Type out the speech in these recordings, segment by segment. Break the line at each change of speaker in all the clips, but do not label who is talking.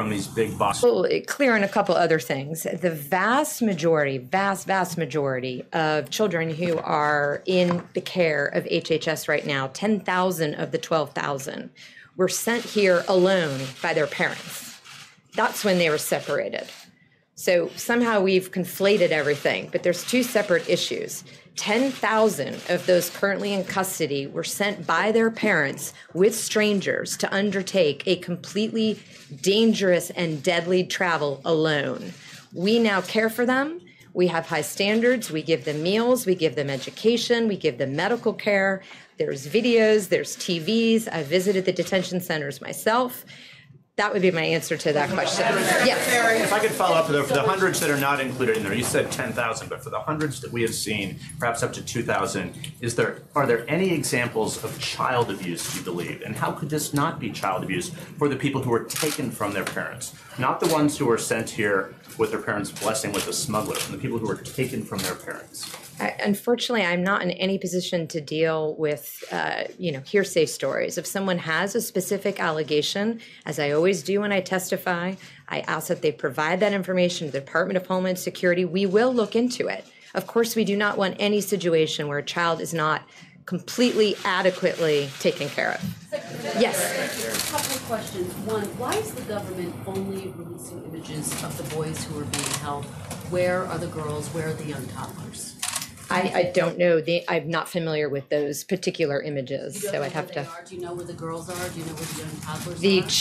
from these big bosses.
Well, clear on a couple other things. The vast majority of children who are in the care of HHS right now, 10,000 of the 12,000, were sent here alone by their parents. That's when they were separated. So somehow we've conflated everything, but there's two separate issues. 10,000 of those currently in custody were sent by their parents with strangers to undertake a completely dangerous and deadly travel alone. We now care for them. We have high standards. We give them meals. We give them education. We give them medical care. There's videos. There's TVs. I visited the detention centers myself. That would be my answer to that question. Yes.
If I could follow up, for the hundreds that are not included in there, you said 10,000, but for the hundreds that we have seen, perhaps up to 2,000, are there any examples of child abuse, you believe? And how could this not be child abuse for the people who were taken from their parents? Not the ones who were sent here with their parents' blessing with a smuggler, and the people who were taken from their parents.
Unfortunately, I'm not in any position to deal with, hearsay stories. If someone has a specific allegation, as I always do when I testify, I ask that they provide that information to the Department of Homeland Security. We will look into it. Of course, we do not want any situation where a child is not completely adequately taken care of. Yes.
A couple of questions. One, why is the government only releasing images of the boys who are being held? Where are the girls? Where are the young toddlers?
I don't know. I'm not familiar with those particular images, so I'd have to.
Do you know where the girls are? Do you know where the young toddlers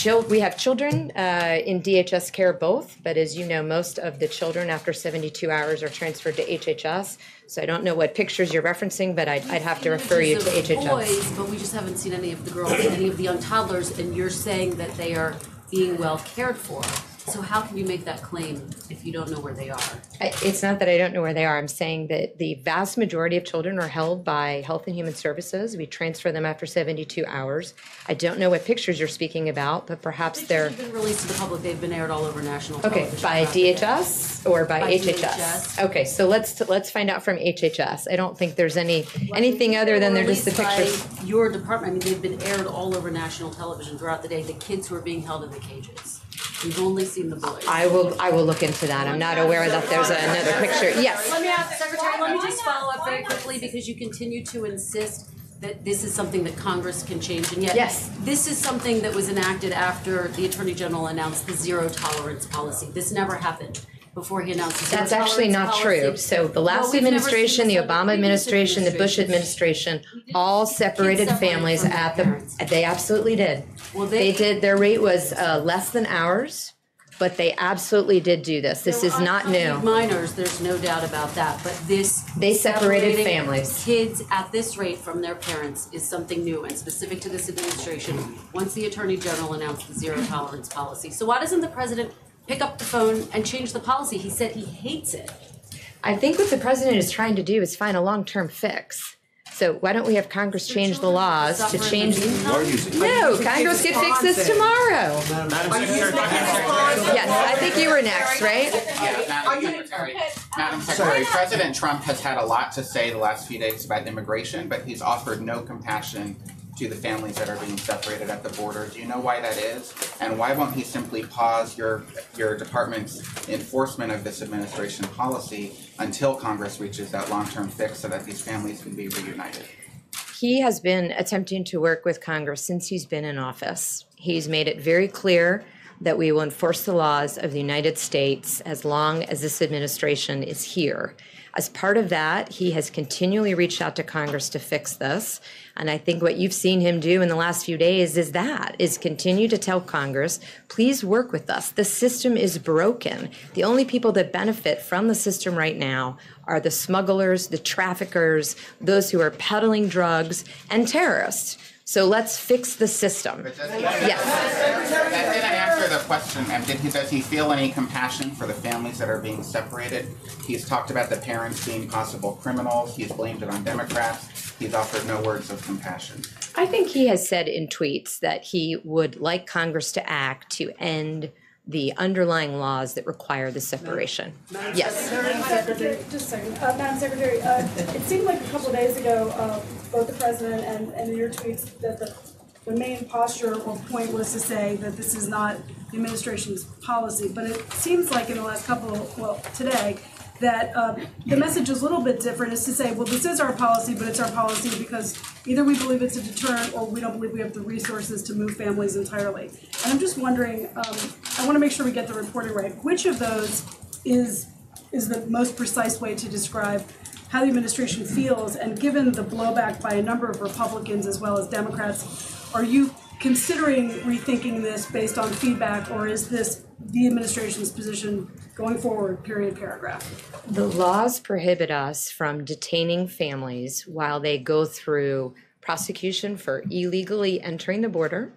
are?
We have children in DHS care both, but as you know, most of the children after 72 hours are transferred to HHS. So I don't know what pictures you're referencing, but I'd have to refer you to HHS.
Boys, but we just haven't seen any of the girls, any of the young toddlers, and you're saying that they are being well cared for. So how can you make that claim if you don't know where they are?
It's not that I don't know where they are. I'm saying that the vast majority of children are held by Health and Human Services. We transfer them after 72 hours. I don't know what pictures you're speaking about, but perhaps they're...
They've been released to the public. They've been aired all over national
television. Okay, by DHS or by HHS?
DHS.
Okay, so let's find out from HHS. I don't think there's anything other than they're just the pictures.
By your department, I mean, they've been aired all over national television throughout the day. The kids who are being held in the cages. We've only seen the boys.
I will look into that. I'm not aware that there's another picture. Yes.
Let me ask, Secretary, let me just follow up very quickly because you continue to insist that this is something that Congress can change, and yet
yes,
this is something that was enacted after the Attorney General announced the zero tolerance policy. This never happened before he announced the zero
That's actually not
policy.
True. So the last administration, the Obama administration, the Bush administration, all separated families at the. They absolutely did. Well, they did. Their rate was less than ours, but they absolutely did do this. This is not new.
Minors, there's no doubt about that. But this
they separated families.
Kids at this rate from their parents is something new and specific to this administration. Once the Attorney General announced the zero tolerance policy, so why doesn't the president pick up the phone and change the policy? He said he hates it.
I think what the president is trying to do is find a long-term fix. So why don't we have Congress change the laws to change? No, Congress could fix this tomorrow. Yes, I think you were next, right?
Madam Secretary, President Trump has had a lot to say the last few days about immigration, but he's offered no compassion to the families that are being separated at the border. Do you know why that is? And why won't he simply pause your department's enforcement of this administration policy until Congress reaches that long-term fix so that these families can be reunited?
He has been attempting to work with Congress since he's been in office. He's made it very clear that we will enforce the laws of the United States as long as this administration is here. As part of that, he has continually reached out to Congress to fix this. And I think what you've seen him do in the last few days is continue to tell Congress, please work with us. The system is broken. The only people that benefit from the system right now are the smugglers, the traffickers, those who are peddling drugs, and terrorists. So let's fix the system. Yes.
That didn't answer the question. Does he feel any compassion for the families that are being separated? He's talked about the parents being possible criminals. He's blamed it on Democrats. He's offered no words of compassion.
I think he has said in tweets that he would like Congress to act to end the underlying laws that require the separation. Yes.
Secretary, just a second. Madam Secretary, it seemed like a couple of days ago, both the President and in your tweets that the the main posture or point was to say that this is not the administration's policy, but it seems like in the last today, that the message is a little bit different, is to say, well, this is our policy, but it's our policy because either we believe it's a deterrent or we don't believe we have the resources to move families entirely. And I'm just wondering, I want to make sure we get the reporting right. Which of those is the most precise way to describe how the administration feels? And given the blowback by a number of Republicans as well as Democrats, are you considering rethinking this based on feedback, or is this the administration's position going forward, period, paragraph?
The laws prohibit us from detaining families while they go through prosecution for illegally entering the border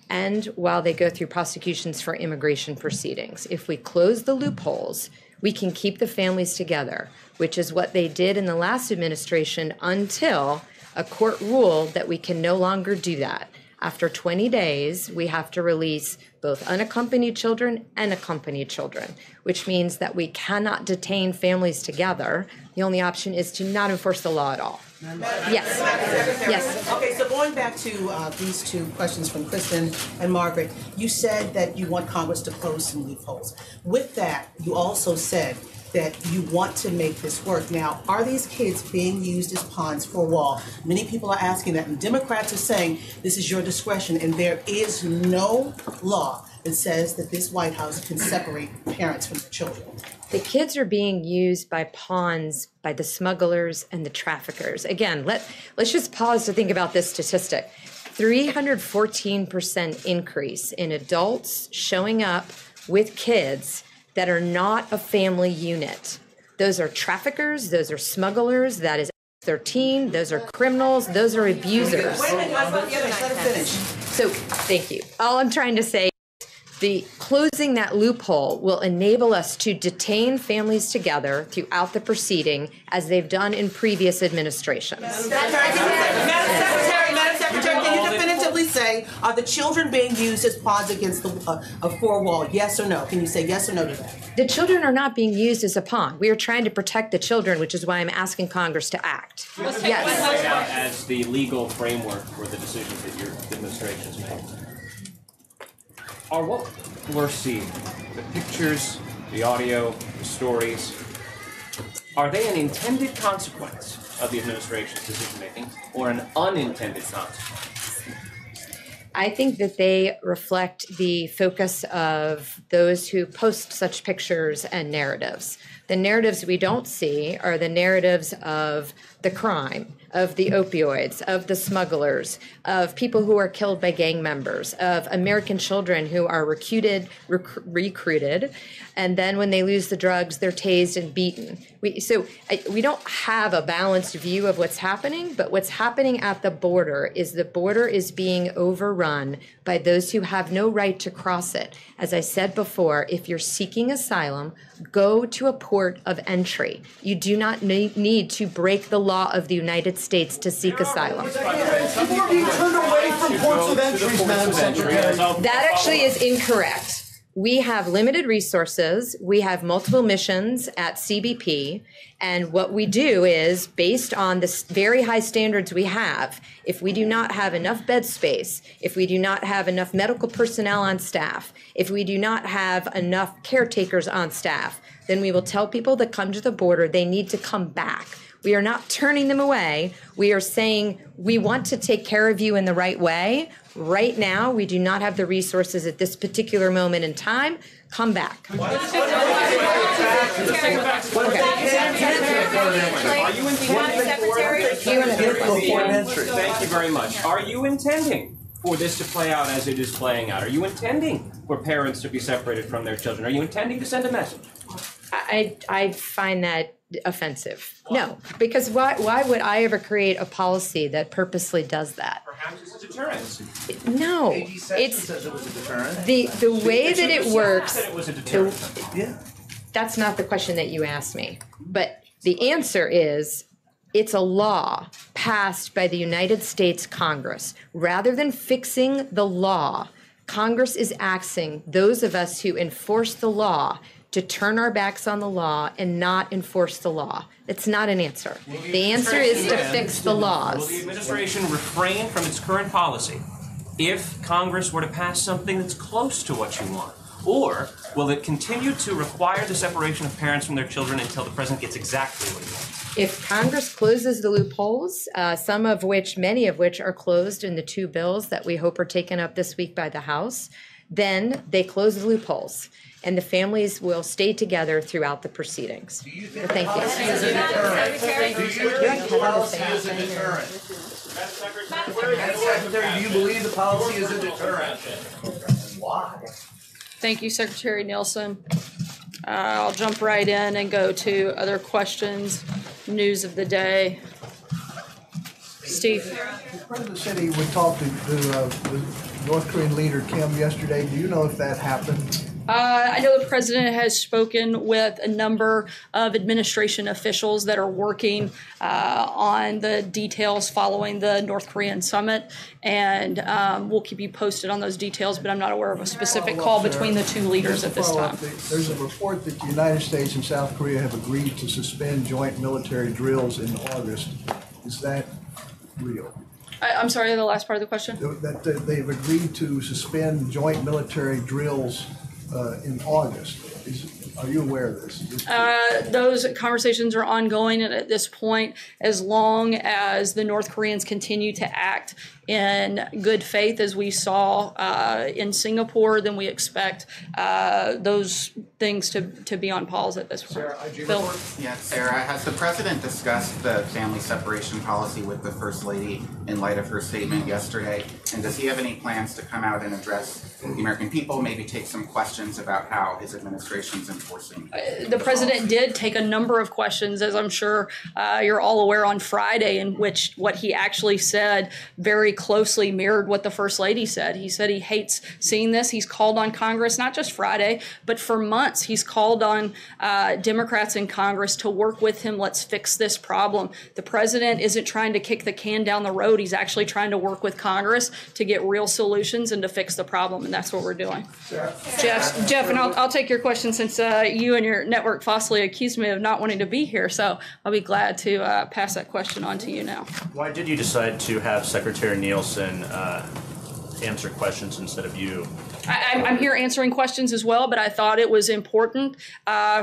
and while they go through prosecutions for immigration proceedings. If we close the loopholes, we can keep the families together, which is what they did in the last administration until a court ruled that we can no longer do that. After 20 days, we have to release both unaccompanied children and accompanied children, which means that we cannot detain families together. The only option is to not enforce the law at all. Yes. Yes.
Okay, so going back to these two questions from Kristen and Margaret, you said that you want Congress to close some loopholes. With that, you also said that you want to make this work. Now, are these kids being used as pawns for a wall? Many people are asking that, and Democrats are saying this is your discretion, and there is no law that says that this White House can separate parents from their children.
The kids are being used by pawns by the smugglers and the traffickers. Again, let's just pause to think about this statistic. 314% increase in adults showing up with kids that are not a family unit. Those are traffickers, those are smugglers, that is 13, those are criminals, those are abusers.
Wait a minute, let her finish.
So, thank you. All I'm trying to say, the closing that loophole will enable us to detain families together throughout the proceeding as they've done in previous administrations.
Madam Secretary, can you definitively say, are the children being used as pawns against a four-wall? Yes or no? Can you say yes or no to that?
The children are not being used as a pawn. We are trying to protect the children, which is why I'm asking Congress to act. Yes.
As the legal framework for the decisions that your administration is making. Are what we're seeing, the pictures, the audio, the stories, are they an intended consequence of the administration's decision-making or an unintended consequence?
I think that they reflect the focus of those who post such pictures and narratives. The narratives we don't see are the narratives of the crime, of the opioids, of the smugglers, of people who are killed by gang members, of American children who are recruited, and then when they lose the drugs, they're tased and beaten. We don't have a balanced view of what's happening, but what's happening at the border is being overrun by those who have no right to cross it. As I said before, if you're seeking asylum, go to a port of entry. You do not need to break the law of the United States to seek asylum.
People are being turned away from ports of entry, Madam Secretary.
That actually is incorrect. We have limited resources. We have multiple missions at CBP. And what we do is, based on the very high standards we have, if we do not have enough bed space, if we do not have enough medical personnel on staff, if we do not have enough caretakers on staff, then we will tell people that come to the border they need to come back. We are not turning them away. We are saying we want to take care of you in the right way. Right now, we do not have the resources at this particular moment in time. Come back.
Are you intending? Thank you very much. Are you intending for this to play out as it is playing out? Are you intending for parents to be separated from their children? Are you intending to send a message?
I find that offensive. No, because why would I ever create a policy that purposely does that?
Perhaps it's a deterrent.
No, it's
says it was a deterrent.
the way that it works.
Said it was a deterrent.
That's not the question that you asked me. But the answer is, it's a law passed by the United States Congress. Rather than fixing the law, Congress is asking those of us who enforce the law to turn our backs on the law and not enforce the law. It's not an answer. The answer is to fix the laws.
Will the administration refrain from its current policy if Congress were to pass something that's close to what you want? Or will it continue to require the separation of parents from their children until the president gets exactly what he wants?
If Congress closes the loopholes, many of which are closed in the two bills that we hope are taken up this week by the House, then they close the loopholes and the families will stay together throughout the proceedings. Thank you.
Madam Secretary, do you believe the policy is a deterrent? Why?
Thank you, Secretary Nielsen. I'll jump right in and go to other questions, news of the day. Steve.
The President said he would talk to the North Korean leader Kim yesterday. Do you know if that happened?
I know the president has spoken with a number of administration officials that are working on the details following the North Korean summit, and we'll keep you posted on those details, but I'm not aware of a specific call between the two leaders at this time.
There's a report that the United States and South Korea have agreed to suspend joint military drills in August. Is that real?
I'm sorry, the last part of the question?
That they've agreed to suspend joint military drills in August. Are you aware of this?
Those conversations are ongoing at this point. As long as the North Koreans continue to act in good faith, as we saw in Singapore, then we expect those things to be on pause at this point. Bill?
Yes, Sarah, has the president discussed the family separation policy with the First Lady in light of her statement yesterday? And does he have any plans to come out and address the American people, maybe take some questions about how his administration's enforcing?
The president did take a number of questions, as I'm sure you're all aware, on Friday, in which what he actually said very closely mirrored what the First Lady said. He said he hates seeing this. He's called on Congress, not just Friday, but for months. He's called on Democrats in Congress to work with him. Let's fix this problem. The president isn't trying to kick the can down the road. He's actually trying to work with Congress to get real solutions and to fix the problem, and that's what we're doing. Jeff, and I'll take your question since you and your network falsely accused me of not wanting to be here, so I'll be glad to pass that question on to you now.
Why did you decide to have Secretary Nielsen answer questions instead of you?
I'm here answering questions as well, but I thought it was important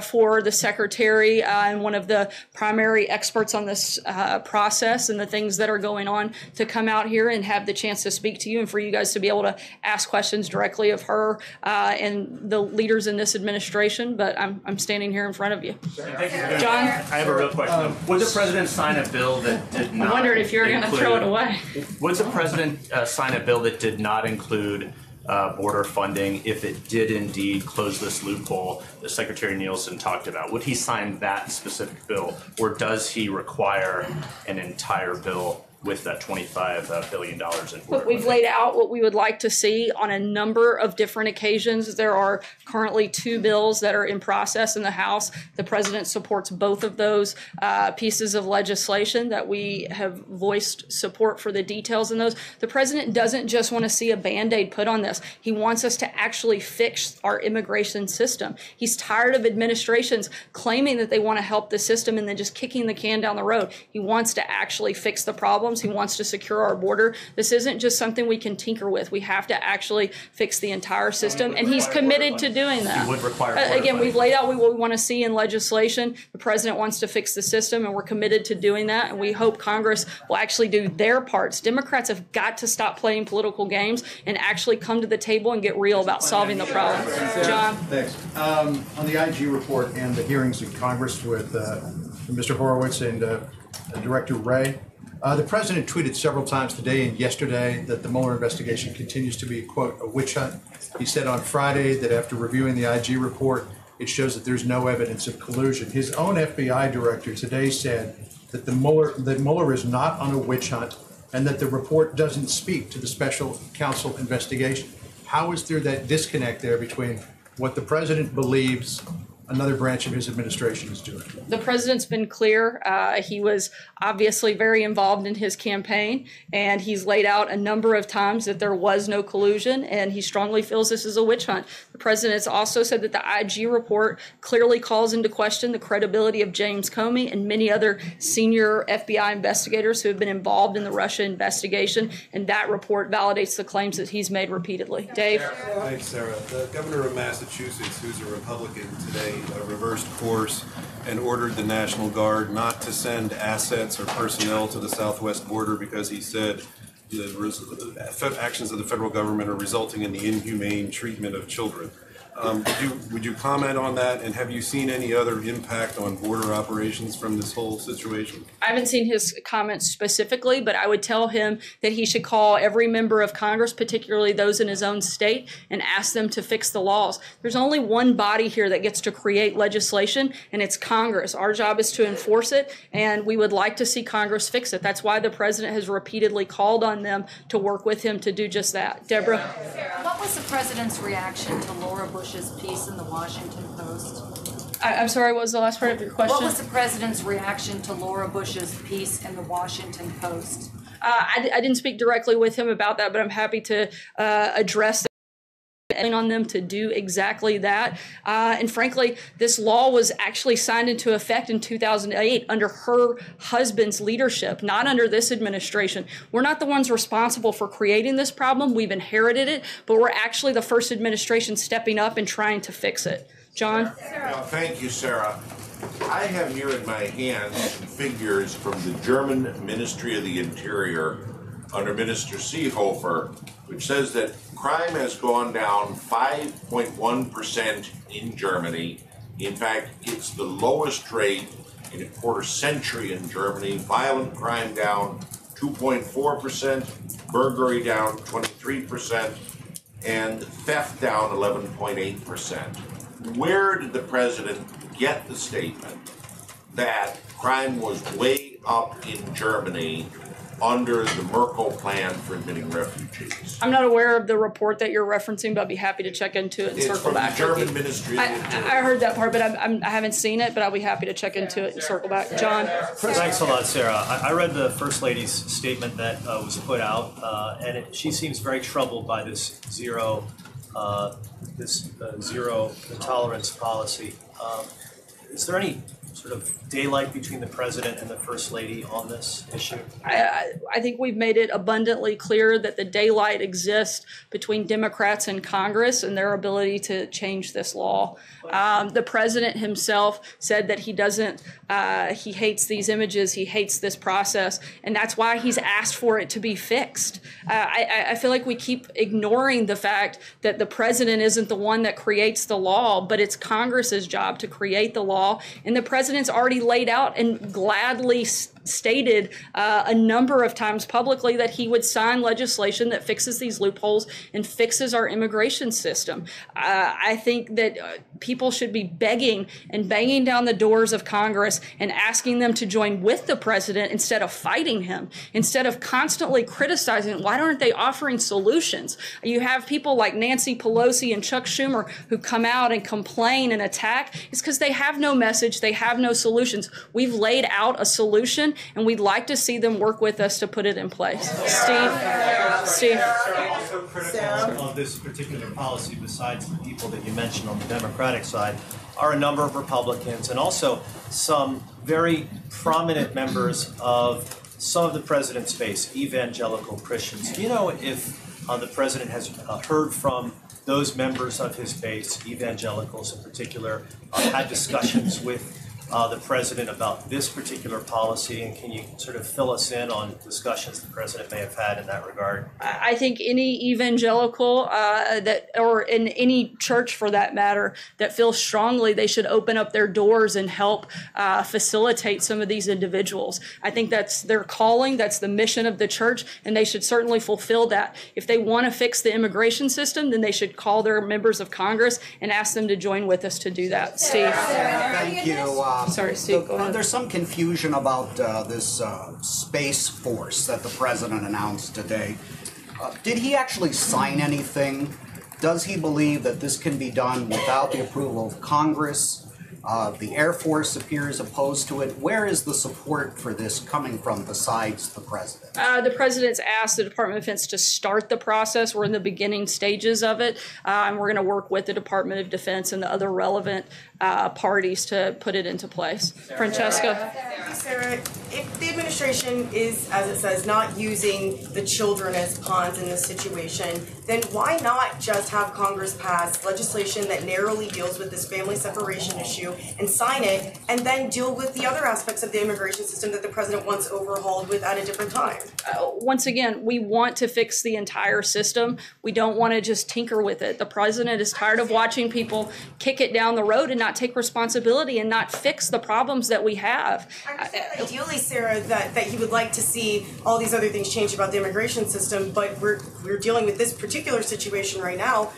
for the secretary and one of the primary experts on this process and the things that are going on to come out here and have the chance to speak to you and for you guys to be able to ask questions directly of her and the leaders in this administration. But I'm standing here in front of you. John?
I have a real question. Would the president sign a bill that did not
I wondered if you were going to throw it away.
Would the president sign a bill that did not include border funding if it did indeed close this loophole that Secretary Nielsen talked about? Would he sign that specific bill, or does he require an entire bill with that $25 billion in border
Look, we've laid out what we would like to see on a number of different occasions. There are currently 2 bills that are in process in the House. The president supports both of those pieces of legislation that we have voiced support for the details in those. The president doesn't just want to see a Band-Aid put on this. He wants us to actually fix our immigration system. He's tired of administrations claiming that they want to help the system and then just kicking the can down the road. He wants to actually fix the problem. He wants to secure our border. This isn't just something we can tinker with. We have to actually fix the entire system, and he's committed to doing that.
He would require
again, we've laid out what we want to see in legislation. The president wants to fix the system, and we're committed to doing that, and we hope Congress will actually do their parts. Democrats have got to stop playing political games and actually come to the table and get real about solving the problem. John?
Thanks. On the IG report and the hearings in Congress with Mr. Horowitz and Director Wray, the president tweeted several times today and yesterday that the Mueller investigation continues to be, quote, a witch hunt. He said on Friday that after reviewing the IG report, it shows that there's no evidence of collusion. His own FBI director today said that Mueller is not on a witch hunt and that the report doesn't speak to the special counsel investigation. How is there that disconnect there between what the president believes another branch of his administration is doing.
The president's been clear. He was obviously very involved in his campaign, and he's laid out a number of times that there was no collusion, and he strongly feels this is a witch hunt. The president's also said that the IG report clearly calls into question the credibility of James Comey and many other senior FBI investigators who have been involved in the Russia investigation, and that report validates the claims that he's made repeatedly. Dave?
Thanks, Sarah. The governor of Massachusetts, who's a Republican today, reversed course and ordered the National Guard not to send assets or personnel to the southwest border because he said the actions of the federal government are resulting in the inhumane treatment of children. Would you comment on that, and have you seen any other impact on border operations from this whole situation?
I haven't seen his comments specifically, but I would tell him that he should call every member of Congress, particularly those in his own state, and ask them to fix the laws. There's only one body here that gets to create legislation, and it's Congress. Our job is to enforce it, and we would like to see Congress fix it. That's why the president has repeatedly called on them to work with him to do just that. Deborah?
What was the president's reaction to Laura Bush's piece in the Washington Post?
I'm sorry, what was the last part of your question?
What was the president's reaction to Laura Bush's piece in the Washington Post?
I didn't speak directly with him about that, but I'm happy to address on them to do exactly that. And frankly, this law was actually signed into effect in 2008 under her husband's leadership, not under this administration. We're not the ones responsible for creating this problem. We've inherited it, but we're actually the first administration stepping up and trying to fix it. John?
Thank you, Sarah. I have here in my hands figures from the German Ministry of the Interior under Minister Seehofer, which says that crime has gone down 5.1% in Germany. In fact, it's the lowest rate in a quarter century in Germany. Violent crime down 2.4%, burglary down 23%, and theft down 11.8%. Where did the president get the statement that crime was way up in Germany under the Merkel plan for admitting refugees?
I'm not aware of the report that you're referencing, but I'd be happy to check into it and circle back.
It's from the German Ministry of the Interior.
I heard that part, but I haven't seen it, but I'll be happy to check into it and circle back. John?
Thanks a lot, Sarah. I read the First Lady's statement that was put out, and she seems very troubled by this zero tolerance policy. Is there any sort of daylight between the president and the First Lady on this issue?
I think we've made it abundantly clear that the daylight exists between Democrats and Congress and their ability to change this law. The president himself said that he doesn't, he hates these images, he hates this process, and that's why he's asked for it to be fixed. I feel like we keep ignoring the fact that the president isn't the one that creates the law, but it's Congress's job to create the law, and the president's already laid out and gladly stated a number of times publicly that he would sign legislation that fixes these loopholes and fixes our immigration system. I think that people should be begging and banging down the doors of Congress and asking them to join with the president instead of fighting him, instead of constantly criticizing. Why aren't they offering solutions? You have people like Nancy Pelosi and Chuck Schumer who come out and complain and attack. It's because they have no message, they have no solutions. We've laid out a solution, and we'd like to see them work with us to put it in place. Steve?
Also critical of this particular policy, besides the people that you mentioned on the Democratic side, are a number of Republicans and also some very prominent members of some of the president's base, evangelical Christians. Do you know if the president has heard from those members of his base, evangelicals in particular, had discussions with the president about this particular policy, and can you sort of fill us in on discussions the president may have had in that regard?
I think any evangelical or in any church for that matter, that feels strongly they should open up their doors and help facilitate some of these individuals. I think that's their calling, that's the mission of the church, and they should certainly fulfill that. If they want to fix the immigration system, then they should call their members of Congress and ask them to join with us to do that. Steve?
Thank you.
Sorry, Steve, go ahead.
There's some confusion about this Space Force that the president announced today. Did he actually sign anything? Does he believe that this can be done without the approval of Congress? The Air Force appears opposed to it. Where is the support for this coming from besides the president?
The president's asked the Department of Defense to start the process. We're in the beginning stages of it, and we're going to work with the Department of Defense and the other relevant parties to put it into place. Francesca?
Sarah, if the administration is, as it says, not using the children as pawns in this situation, then why not just have Congress pass legislation that narrowly deals with this family separation issue and sign it, and then deal with the other aspects of the immigration system that the president wants overhauled with at a different time?
Once again, we want to fix the entire system. We don't want to just tinker with it. The president is tired of watching people kick it down the road and not take responsibility and not fix the problems that we have.
Ideally, Sarah, that he would like to see all these other things change about the immigration system, but we're dealing with this particular situation right now.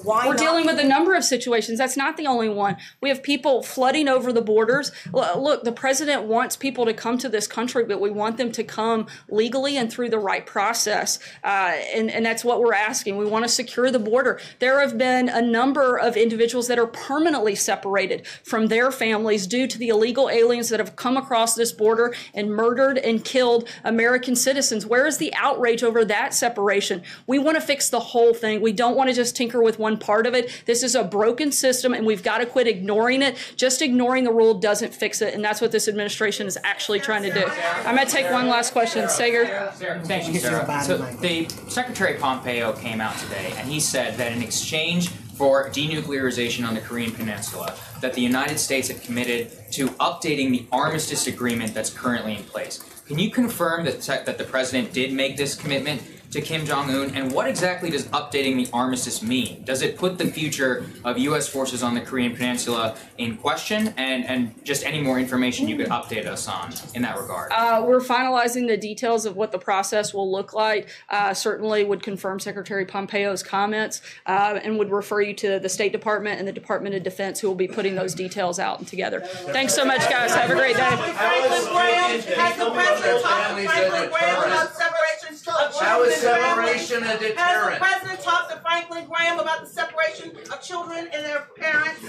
We're
dealing with a number of situations. That's not the only one. We have people flooding over the borders. Look, the president wants people to come to this country, but we want them to come legally and through the right process. And that's what we're asking. We want to secure the border. There have been a number of individuals that are permanently separated from their families due to the illegal aliens that have come across this border and murdered and killed American citizens. Where is the outrage over that separation? We want to fix the whole thing. We don't want to just tinker with one part of it. This is a broken system, and we've got to quit ignoring it. Just ignoring the rule doesn't fix it, and that's what this administration is actually trying to do. I'm going to take one last question. Sager?
Thank you, Sarah. So the Secretary Pompeo came out today, and he said that in exchange for denuclearization on the Korean Peninsula, that the United States had committed to updating the armistice agreement that's currently in place. Can you confirm that the president did make this commitment to Kim Jong-un, and what exactly does updating the armistice mean? Does it put the future of U.S. forces on the Korean Peninsula in question, and just any more information you could update us on in that regard?
We're finalizing the details of what the process will look like. Certainly would confirm Secretary Pompeo's comments and would refer you to the State Department and the Department of Defense, who will be putting those details out and together. Thanks so much, guys. Have a great day.
Has the president talked to Franklin Graham about separation of children? How is separation a deterrent? Has the president talked to Franklin Graham about the separation of children and their parents?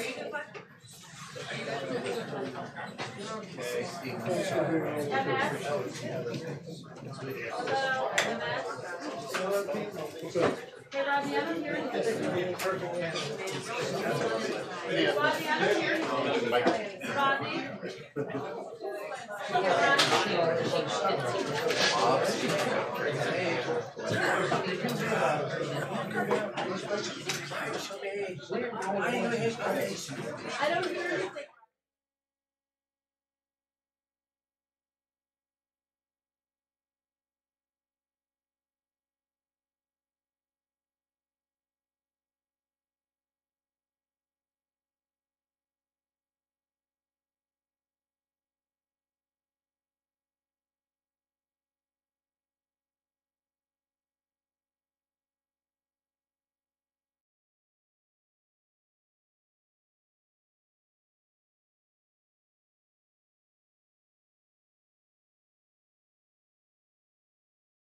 Hey, Rodney, I don't hear anything. Rodney, I don't hear anything. Rodney? I don't hear anything.